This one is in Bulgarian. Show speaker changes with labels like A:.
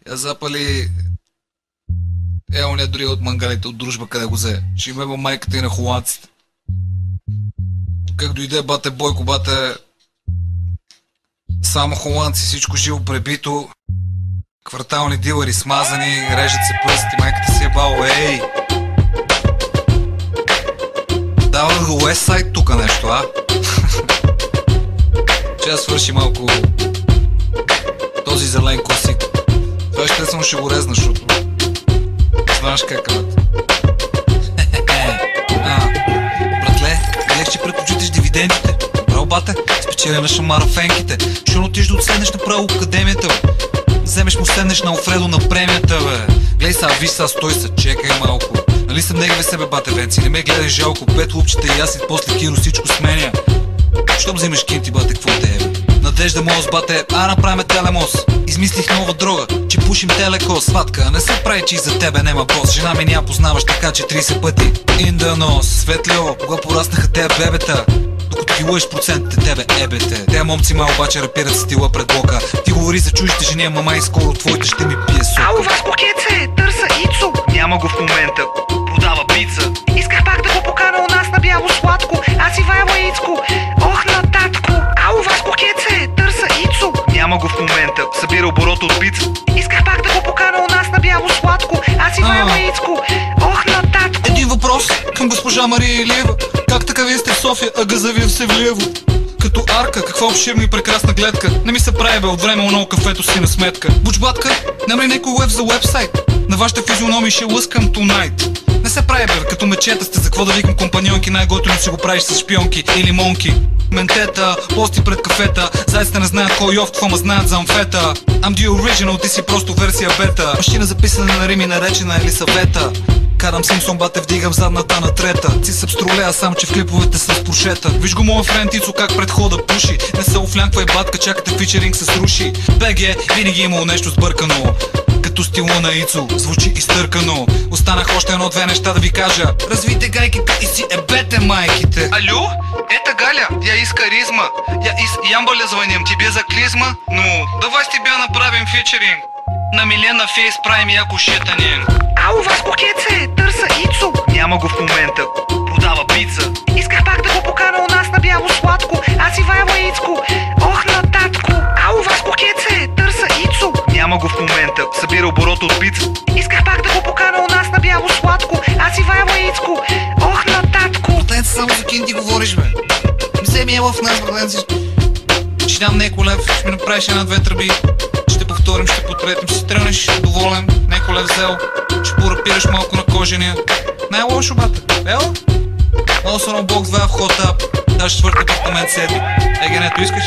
A: Я запали оня дори от мангалите от дружба, къде го взе. Ще им еба майката и на холандците. Как дойде бате Бойко, бате само холандци, всичко живо пребито. Квартални дилъри смазани, режат се пръсти, майката си е бало, ей! Дават го Уестсайд тука нещо, а? Че да свърши малко този зелен класик. Това естествено ще го резна, защото знаеш как е. Братле, гледах, че предпочиташ дивидендите. Браво, бате, спечели на шамара фенките. Ще отиш да отседнеш направо академията, бе. Вземеш му седнеш на Алфредо на премията, бе. Гледай са, виж са, стой се, чекай малко. Нали съм негаве себе, бате Венци, не ме гледай жалко. 5 лупчета и аз и после Киро всичко сменя. Щом взимаш кинти, бате, какво те е, бе? Надежда мост, бате, направиме телемост. Измислих нова дрога, че пушим телекос. Батка, не се прави, че и за тебе нема бос. Жена ми няма познаваш така, че 30 пъти in the nose. Светлио, кога пораснаха те бебета, докато ги лъжиш процентите, тебе ебете. Те момци мал обаче рапират стила пред блока. Ти говори за чуждите жени, мама и скоро твоите ще ми пие сока.
B: Ало, Васко Кеце, търса Ицо.
A: Няма го в момента, продава пица.
B: Исках пак да го покана у нас на бяло сладко. Аз Ивайло Ицко, ох на татко. Ало, Васко Кеце, търса Ицо.
A: Няма го в момента, събира оборота от пица.
B: Исках пак да го покана у нас на бяло сладко. Аз Ивайло Ицко, ох на татко.
A: Един въпрос към госпожа Мария Илиева. Как така вие сте в София, а Газавиев се влево? Като арка, каква обширна и прекрасна гледка. Не ми се прави, бе, от време оно кафето си на сметка. Бучбатка, няма ли някой уеб за уебсайт? На вашите физиономии ще лъскам tonight. Не се прави, бе, като мечета сте, за какво да викам компаньонки. Най-готино си го правиш с шпионки или монки. Ментета, пости пред кафета. Зайците не знаят кой йофт, ма знаят за амфета. I'm the original, ти си просто версия бета. Машина записана на Рими, наречена Елисавета. Карам Симпсон, бате, вдигам задната на трета. Си събстролея, само че в клиповете с прошета. Виж го моя френд Ицо как пред хода пуши. Не се офлянквай, батка, чакате фичеринг се сруши. БГ винаги имало нещо сбъркано, като стила на Ицо, звучи изтъркано. Останах още едно-две неща да ви кажа. Развийте гайките и си ебете майките. Алю? Ета Галя, я иска ризма. Я из Ямболя звъням, тебе за клизма. Ну, давай с тебя направим фичеринг. На Милена Фейс правим яко шетане.
B: Ало, Васко Кеце, търса Ицо.
A: Няма го в момента, продава пица.
B: Исках пак да го покана у нас на бяло сладко. Аз Ивайло Ицко, ох на татко. Ало, Васко Кеце, търса Ицо.
A: Няма го в момента, събира оборота от пица.
B: Исках пак да го покана у нас на бяло сладко. Аз Ивайло Ицко, ох на татко.
A: Братенце, само за кинти говориш, бе. Вземи ела в нас, братенце. Ще дам неко лев, ще ми направиш една-две тръби. Ще повторим, ще потретим, ще тръгнеш доволен. Неко лев взел, ще порапираш малко на кожения. Най-лошо, бате. Ела? Лосоно бокс 2 в хотап. Даже четвърти апартамент седи. Егенето искаш?